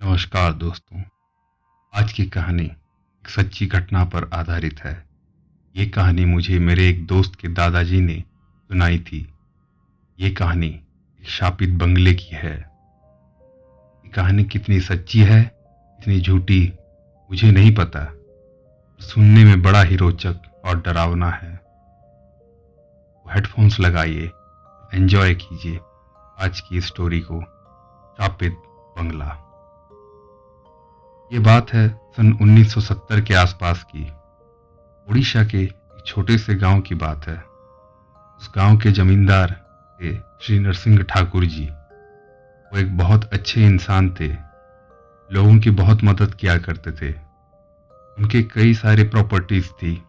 नमस्कार दोस्तों। आज की कहानी एक सच्ची घटना पर आधारित है। ये कहानी मुझे मेरे एक दोस्त के दादाजी ने सुनाई थी। ये कहानी एक शापित बंगले की है। ये कहानी कितनी सच्ची है, कितनी झूठी, मुझे नहीं पता। सुनने में बड़ा ही रोचक और डरावना है। हेडफोन्स लगाइए, एंजॉय कीजिए आज की स्टोरी को, शापित बंगला। ये बात है सन 1970 के आसपास की। उड़ीसा के एक छोटे से गांव की बात है। उस गांव के जमींदार थे श्री नरसिंह ठाकुर जी। वो एक बहुत अच्छे इंसान थे, लोगों की बहुत मदद किया करते थे। उनके कई सारे प्रॉपर्टीज थी।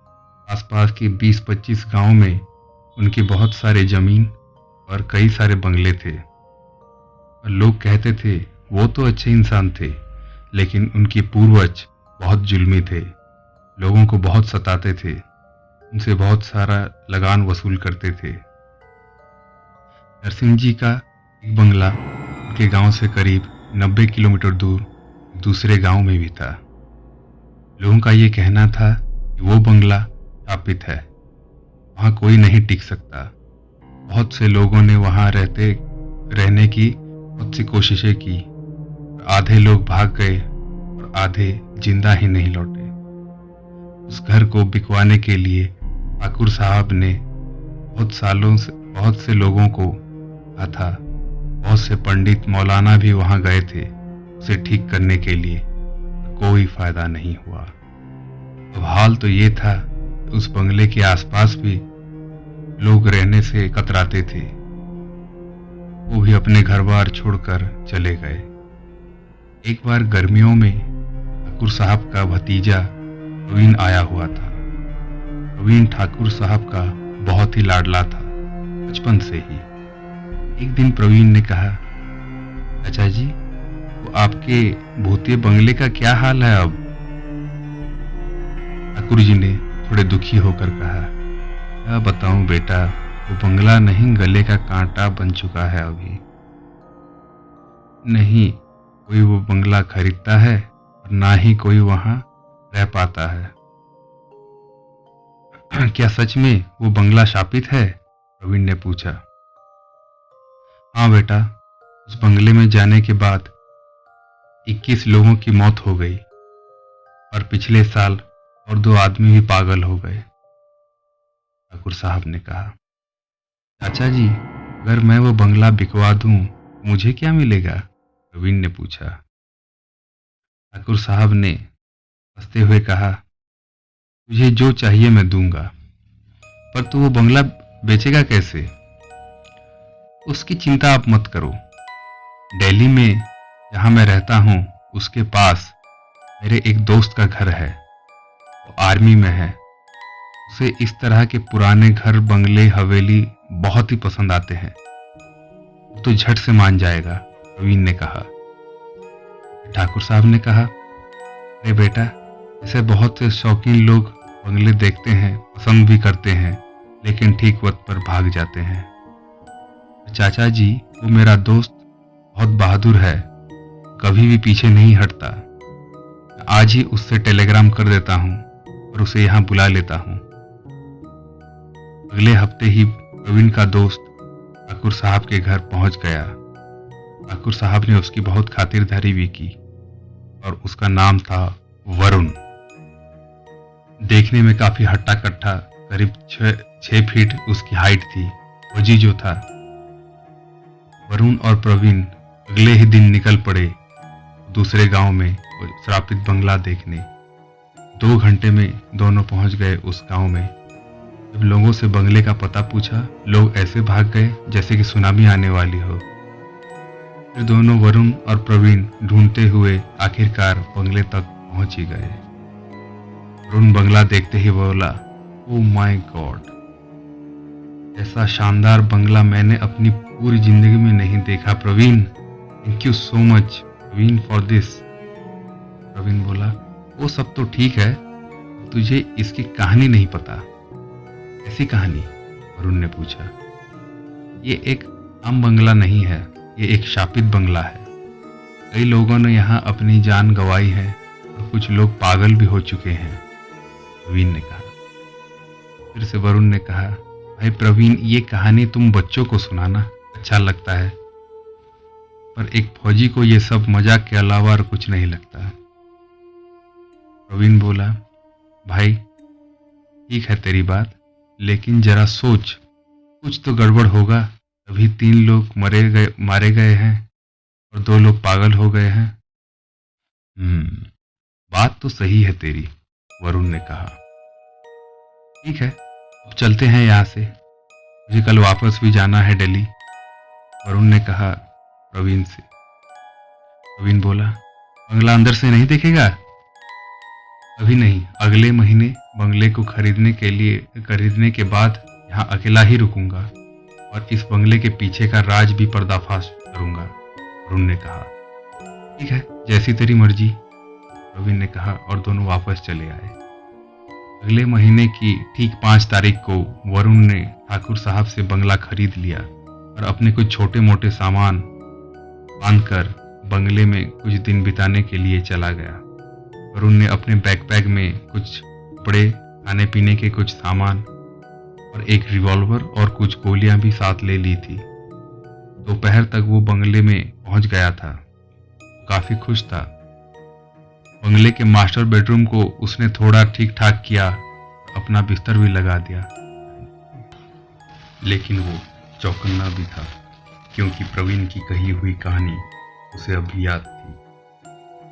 आसपास के 20-25 गांव में उनके बहुत सारे जमीन और कई सारे बंगले थे। और लोग कहते थे वो तो अच्छे इंसान थे, लेकिन उनके पूर्वज बहुत जुल्मी थे, लोगों को बहुत सताते थे, उनसे बहुत सारा लगान वसूल करते थे। नरसिंह जी का एक बंगला उनके गांव से करीब 90 किलोमीटर दूर दूसरे गांव में भी था। लोगों का ये कहना था कि वो बंगला शापित है, वहां कोई नहीं टिक सकता। बहुत से लोगों ने वहां रहने की बहुत सी कोशिशें की। आधे लोग भाग गए और आधे जिंदा ही नहीं लौटे। उस घर को बिकवाने के लिए ठाकुर साहब ने बहुत से लोगों को कहा था। बहुत से पंडित मौलाना भी वहां गए थे उसे ठीक करने के लिए, कोई फायदा नहीं हुआ। अब हाल तो ये था, उस बंगले के आसपास भी लोग रहने से कतराते थे। वो भी अपने घर बार छोड़कर चले गए। एक बार गर्मियों में ठाकुर साहब का भतीजा प्रवीण आया हुआ था। प्रवीण ठाकुर साहब का बहुत ही लाडला था, बचपन से ही। एक दिन प्रवीण ने कहा, चाचा जी, वो आपके भूतिए बंगले का क्या हाल है अब? ठाकुर जी ने थोड़े दुखी होकर कहा, क्या बताऊं बेटा, वो बंगला नहीं गले का कांटा बन चुका है अभी। नहीं कोई वो बंगला खरीदता है और ना ही कोई वहां रह पाता है। क्या सच में वो बंगला शापित है? प्रवीण ने पूछा। हाँ बेटा, उस बंगले में जाने के बाद 21 लोगों की मौत हो गई और पिछले साल और 2 आदमी भी पागल हो गए। ठाकुर साहब ने कहा, चाचा जी, अगर मैं वो बंगला बिकवा दूं मुझे क्या मिलेगा? प्रवीण ने पूछा। ठाकुर साहब ने हंसते हुए कहा, तुझे जो चाहिए मैं दूंगा, पर तू वो बंगला बेचेगा कैसे? उसकी चिंता आप मत करो। दिल्ली में जहां मैं रहता हूं उसके पास मेरे एक दोस्त का घर है। वो आर्मी में है। उसे इस तरह के पुराने घर, बंगले, हवेली बहुत ही पसंद आते हैं। तो झट से मान जाएगा, प्रवीण ने कहा। ठाकुर साहब ने कहा, अरे बेटा, ऐसे बहुत से शौकीन लोग बंगले देखते हैं, पसंद भी करते हैं, लेकिन ठीक वक्त पर भाग जाते हैं। चाचा जी, वो मेरा दोस्त बहुत बहादुर है, कभी भी पीछे नहीं हटता। आज ही उससे टेलीग्राम कर देता हूँ और उसे यहाँ बुला लेता हूँ। अगले हफ्ते ही प्रवीण का दोस्त ठाकुर साहब के घर पहुंच गया। ठाकुर साहब ने उसकी बहुत खातिरदारी भी की और उसका नाम था वरुण। देखने में काफी हट्टा कट्टा, करीब 6 फीट उसकी हाइट थी। फौजी जो था। वरुण और प्रवीण अगले ही दिन निकल पड़े दूसरे गांव में श्रापित बंगला देखने। 2 घंटे में दोनों पहुंच गए उस गांव में। जब लोगों से बंगले का पता पूछा, लोग ऐसे भाग गए जैसे कि सुनामी आने वाली हो। फिर दोनों, वरुण और प्रवीण, ढूंढते हुए आखिरकार बंगले तक पहुंच ही गए। वरुण बंगला देखते ही बोला, ओ माय गॉड, ऐसा शानदार बंगला मैंने अपनी पूरी जिंदगी में नहीं देखा। Praveen, thank you so much Praveen for this. Praveen बोला, वो सब तो ठीक है, तुझे इसकी कहानी नहीं पता। ऐसी कहानी? वरुण ने पूछा। ये एक आम बंगला नहीं है, ये एक शापित बंगला है। कई लोगों ने यहाँ अपनी जान गंवाई है और कुछ लोग पागल भी हो चुके हैं, प्रवीण ने कहा। फिर से वरुण ने कहा, भाई प्रवीण, ये कहानी तुम बच्चों को सुनाना अच्छा लगता है, पर एक फौजी को ये सब मजाक के अलावा और कुछ नहीं लगता। प्रवीण बोला, भाई ठीक है तेरी बात, लेकिन जरा सोच, कुछ तो गड़बड़ होगा, तभी 3 लोग मारे गए हैं और 2 लोग पागल हो गए हैं। बात तो सही है तेरी, वरुण ने कहा। ठीक है, अब चलते हैं यहाँ से, मुझे कल वापस भी जाना है दिल्ली, वरुण ने कहा प्रवीण से। प्रवीण बोला, बंगला अंदर से नहीं देखेगा? अभी नहीं, अगले महीने बंगले को खरीदने के बाद यहाँ अकेला ही रुकूंगा और इस बंगले के पीछे का राज भी पर्दाफाश करूंगा, वरुण ने कहा। ठीक है, जैसी तेरी मर्जी, प्रवीण ने कहा और दोनों वापस चले आए। अगले महीने की ठीक 5 तारीख को वरुण ने ठाकुर साहब से बंगला खरीद लिया और अपने कुछ छोटे मोटे सामान बांधकर बंगले में कुछ दिन बिताने के लिए चला गया। वरुण ने अपने बैकपैक में कुछ कपड़े, खाने पीने के कुछ सामान और एक रिवॉल्वर और कुछ गोलियां भी साथ ले ली थी। दोपहर तक वो बंगले में पहुंच गया था। काफी खुश था। बंगले के मास्टर बेडरूम को उसने थोड़ा ठीक ठाक किया, अपना बिस्तर भी लगा दिया। लेकिन वो चौकन्ना भी था, क्योंकि प्रवीण की कही हुई कहानी उसे अभी याद थी।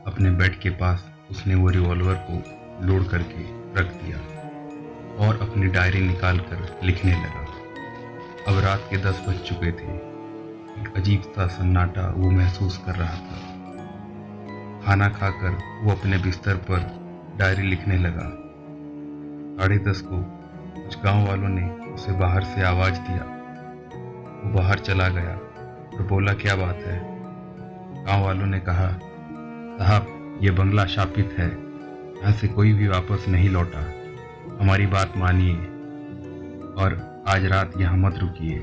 अपने बेड के पास उसने वो रिवॉल्वर को लोड करके रख दिया और अपनी डायरी निकालकर लिखने लगा। अब रात के 10 बज चुके थे। एक अजीब सा सन्नाटा वो महसूस कर रहा था। खाना खाकर वो अपने बिस्तर पर डायरी लिखने लगा। 10:30 को कुछ गांव वालों ने उसे बाहर से आवाज दिया। वो बाहर चला गया और बोला, क्या बात है? गांव वालों ने कहा, साहब, ये बंगला शापित है, यहाँ से कोई भी वापस नहीं लौटा, हमारी बात मानिए और आज रात यहाँ मत रुकिए।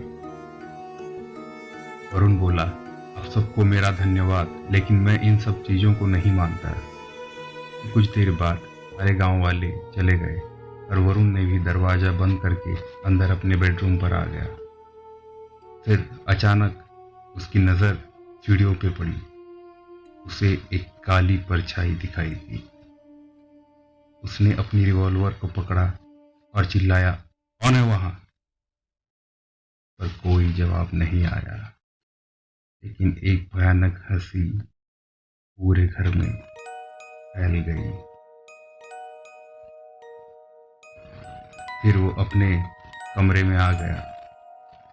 वरुण बोला, आप सबको मेरा धन्यवाद, लेकिन मैं इन सब चीज़ों को नहीं मानता। कुछ देर बाद सारे गांव वाले चले गए और वरुण ने भी दरवाज़ा बंद करके अंदर अपने बेडरूम पर आ गया। फिर अचानक उसकी नज़र सीढ़ियों पे पड़ी। उसे एक काली परछाई दिखाई दी। उसने अपनी रिवॉल्वर को पकड़ा और चिल्लाया, कौन है वहां? पर कोई जवाब नहीं आया। लेकिन एक भयानक हंसी पूरे घर में फैल गई। फिर वो अपने कमरे में आ गया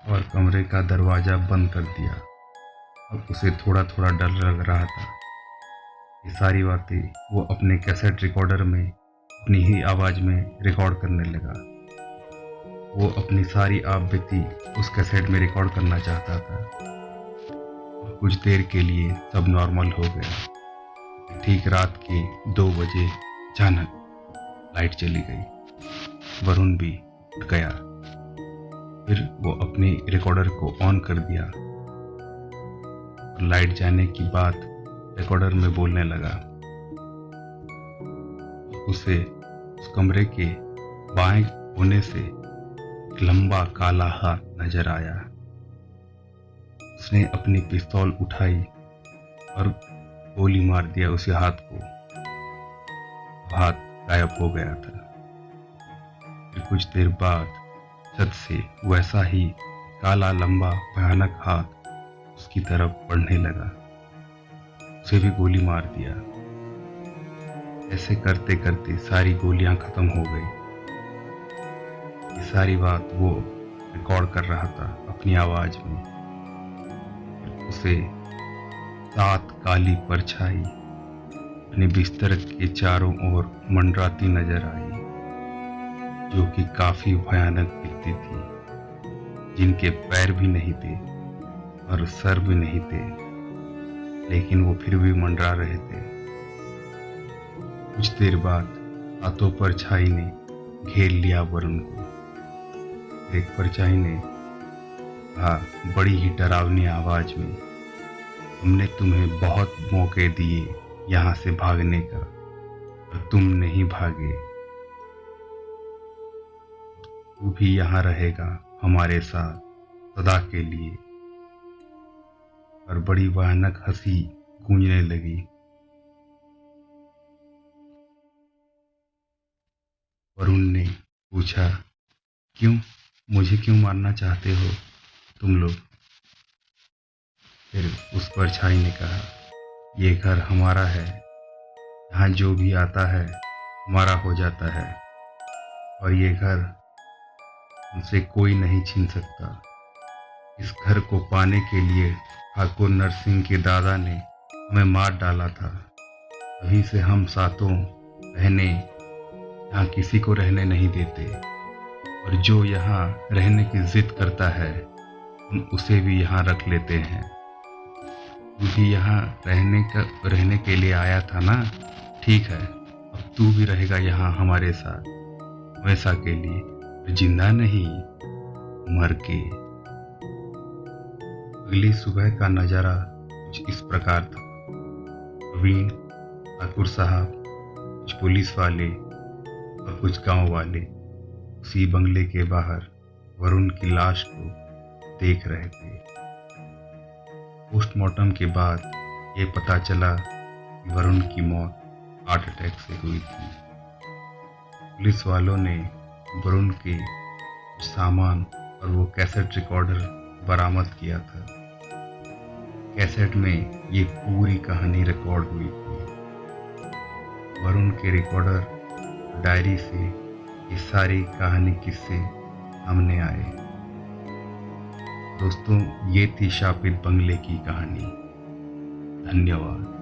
और कमरे का दरवाजा बंद कर दिया। अब उसे थोड़ा थोड़ा डर लग रहा था। ये सारी बातें वो अपने कैसेट रिकॉर्डर में अपनी ही आवाज़ में रिकॉर्ड करने लगा। वो अपनी सारी आप बीती उस कैसेट में रिकॉर्ड करना चाहता था। कुछ देर के लिए सब नॉर्मल हो गया। ठीक रात के 2 बजे अचानक लाइट चली गई। वरुण भी उठ गया। फिर वो अपने रिकॉर्डर को ऑन कर दिया और लाइट जाने की बात रिकॉर्डर में बोलने लगा। उसे उस कमरे के बाएं कोने से एक लंबा काला हाथ नजर आया। उसने अपनी पिस्तौल उठाई और गोली मार दिया उसे हाथ को। हाथ गायब हो गया था। फिर कुछ देर बाद छत से वैसा ही काला लंबा भयानक हाथ उसकी तरफ बढ़ने लगा। उसे भी गोली मार दिया। ऐसे करते करते सारी गोलियां खत्म हो गई। ये सारी बात वो रिकॉर्ड कर रहा था अपनी आवाज में। उसे 7 काली परछाई अपने बिस्तर के चारों ओर मंडराती नजर आई, जो कि काफी भयानक दिखती थी, जिनके पैर भी नहीं थे और सर भी नहीं थे, लेकिन वो फिर भी मंडरा रहे थे। कुछ देर बाद हाथों परछाई ने घेर लिया वरुण को। एक परछाई ने कहा बड़ी ही डरावनी आवाज में, हमने तुम्हें बहुत मौके दिए यहाँ से भागने का, पर तुम नहीं भागे। तू भी यहाँ रहेगा हमारे साथ सदा के लिए। और बड़ी भयानक हंसी गूंजने लगी। वरुण ने पूछा, क्यों, मुझे क्यों मारना चाहते हो तुम लोग? फिर उस परछाई ने कहा, ये घर हमारा है, यहाँ जो भी आता है हमारा हो जाता है, और ये घर हमसे कोई नहीं छीन सकता। इस घर को पाने के लिए ठाकुर नरसिंह के दादा ने हमें मार डाला था। तभी से हम सातों बहनें यहाँ किसी को रहने नहीं देते, और जो यहाँ रहने की जिद करता है हम उसे भी यहाँ रख लेते हैं। तू भी यहाँ रहने के लिए आया था ना? ठीक है, अब तू भी रहेगा यहाँ हमारे साथ हमेशा के लिए, पर जिंदा नहीं, मर के। अगली सुबह का नज़ारा कुछ इस प्रकार था। प्रवीण, ठाकुर साहब, कुछ पुलिस वाले और कुछ गांव वाले उसी बंगले के बाहर वरुण की लाश को देख रहे थे। पोस्टमार्टम के बाद ये पता चला कि वरुण की मौत हार्ट अटैक से हुई थी। पुलिस वालों ने वरुण के सामान और वो कैसेट रिकॉर्डर बरामद किया था। कैसेट में ये पूरी कहानी रिकॉर्ड हुई थी। वरुण के रिकॉर्डर डायरी से ये सारी कहानी किस्से सामने आए। दोस्तों, ये थी शापित बंगले की कहानी। धन्यवाद।